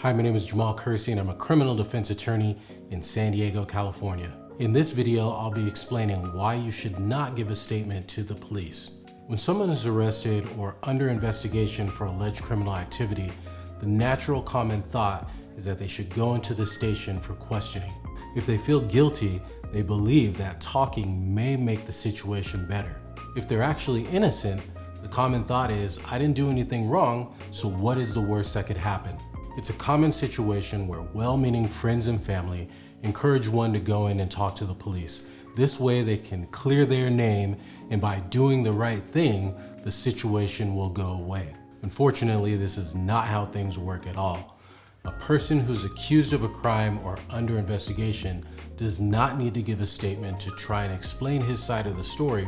Hi, my name is Jamahl Kersey and I'm a criminal defense attorney in San Diego, California. In this video, I'll be explaining why you should not give a statement to the police. When someone is arrested or under investigation for alleged criminal activity, the natural common thought is that they should go into the station for questioning. If they feel guilty, they believe that talking may make the situation better. If they're actually innocent, the common thought is, I didn't do anything wrong, so what is the worst that could happen? It's a common situation where well-meaning friends and family encourage one to go in and talk to the police. This way they can clear their name, and by doing the right thing, the situation will go away. Unfortunately, this is not how things work at all. A person who's accused of a crime or under investigation does not need to give a statement to try and explain his side of the story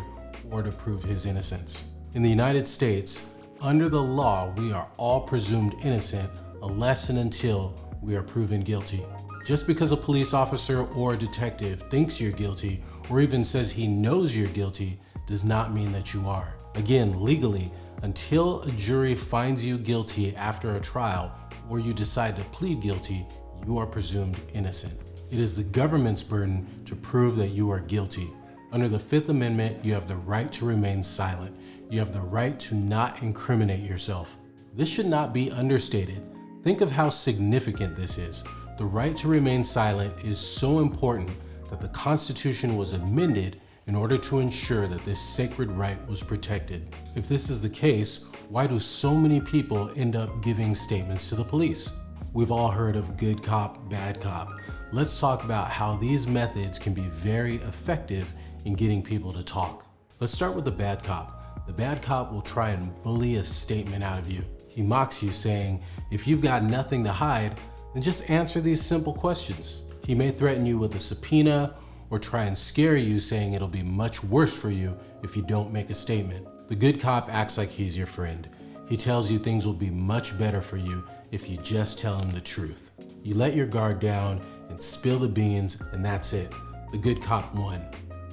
or to prove his innocence. In the United States, under the law, we are all presumed innocent unless and until we are proven guilty. Just because a police officer or a detective thinks you're guilty or even says he knows you're guilty does not mean that you are. Again, legally, until a jury finds you guilty after a trial or you decide to plead guilty, you are presumed innocent. It is the government's burden to prove that you are guilty. Under the Fifth Amendment, you have the right to remain silent. You have the right to not incriminate yourself. This should not be understated. Think of how significant this is. The right to remain silent is so important that the Constitution was amended in order to ensure that this sacred right was protected. If this is the case, why do so many people end up giving statements to the police? We've all heard of good cop, bad cop. Let's talk about how these methods can be very effective in getting people to talk. Let's start with the bad cop. The bad cop will try and bully a statement out of you. He mocks you saying, if you've got nothing to hide, then just answer these simple questions. He may threaten you with a subpoena or try and scare you saying it'll be much worse for you if you don't make a statement. The good cop acts like he's your friend. He tells you things will be much better for you if you just tell him the truth. You let your guard down and spill the beans, and that's it. The good cop won.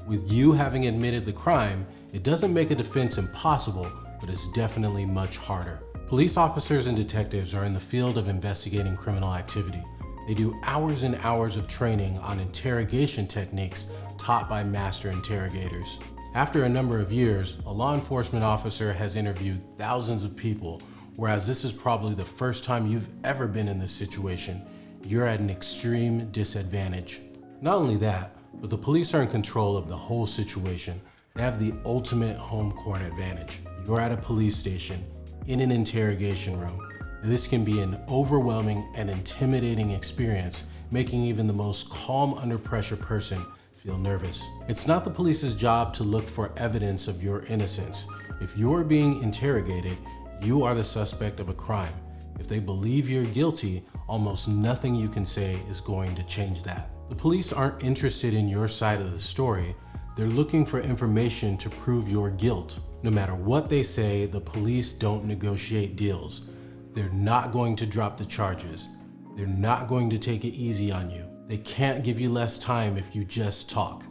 With you having admitted the crime, it doesn't make a defense impossible, but it's definitely much harder. Police officers and detectives are in the field of investigating criminal activity. They do hours and hours of training on interrogation techniques taught by master interrogators. After a number of years, a law enforcement officer has interviewed thousands of people, whereas this is probably the first time you've ever been in this situation. You're at an extreme disadvantage. Not only that, but the police are in control of the whole situation. They have the ultimate home court advantage. You're at a police station, in an interrogation room. This can be an overwhelming and intimidating experience, making even the most calm under pressure person feel nervous. It's not the police's job to look for evidence of your innocence. If you're being interrogated, you are the suspect of a crime. If they believe you're guilty, almost nothing you can say is going to change that. The police aren't interested in your side of the story. They're looking for information to prove your guilt. No matter what they say, the police don't negotiate deals. They're not going to drop the charges. They're not going to take it easy on you. They can't give you less time if you just talk.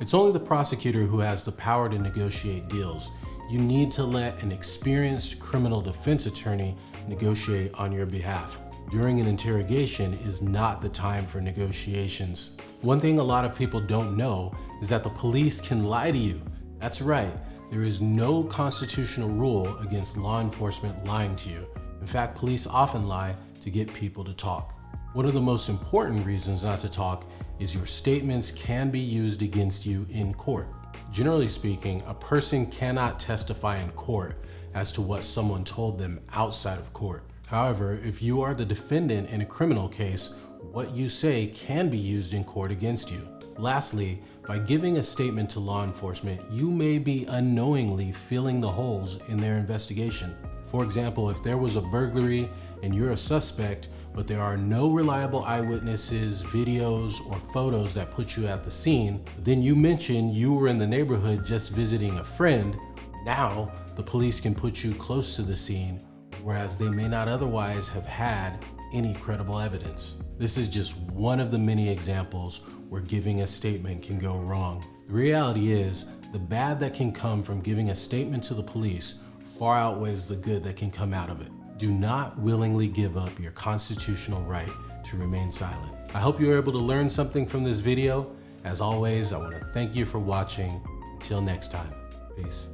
It's only the prosecutor who has the power to negotiate deals. You need to let an experienced criminal defense attorney negotiate on your behalf. During an interrogation is not the time for negotiations. One thing a lot of people don't know is that the police can lie to you. That's right. There is no constitutional rule against law enforcement lying to you. In fact, police often lie to get people to talk. One of the most important reasons not to talk is your statements can be used against you in court. Generally speaking, a person cannot testify in court as to what someone told them outside of court. However, if you are the defendant in a criminal case, what you say can be used in court against you. Lastly, by giving a statement to law enforcement, you may be unknowingly filling the holes in their investigation. For example, if there was a burglary and you're a suspect, but there are no reliable eyewitnesses, videos, or photos that put you at the scene, but then you mention you were in the neighborhood just visiting a friend, now the police can put you close to the scene, whereas they may not otherwise have had any credible evidence. This is just one of the many examples where giving a statement can go wrong. The reality is, the bad that can come from giving a statement to the police far outweighs the good that can come out of it. Do not willingly give up your constitutional right to remain silent. I hope you were able to learn something from this video. As always, I want to thank you for watching. Until next time, peace.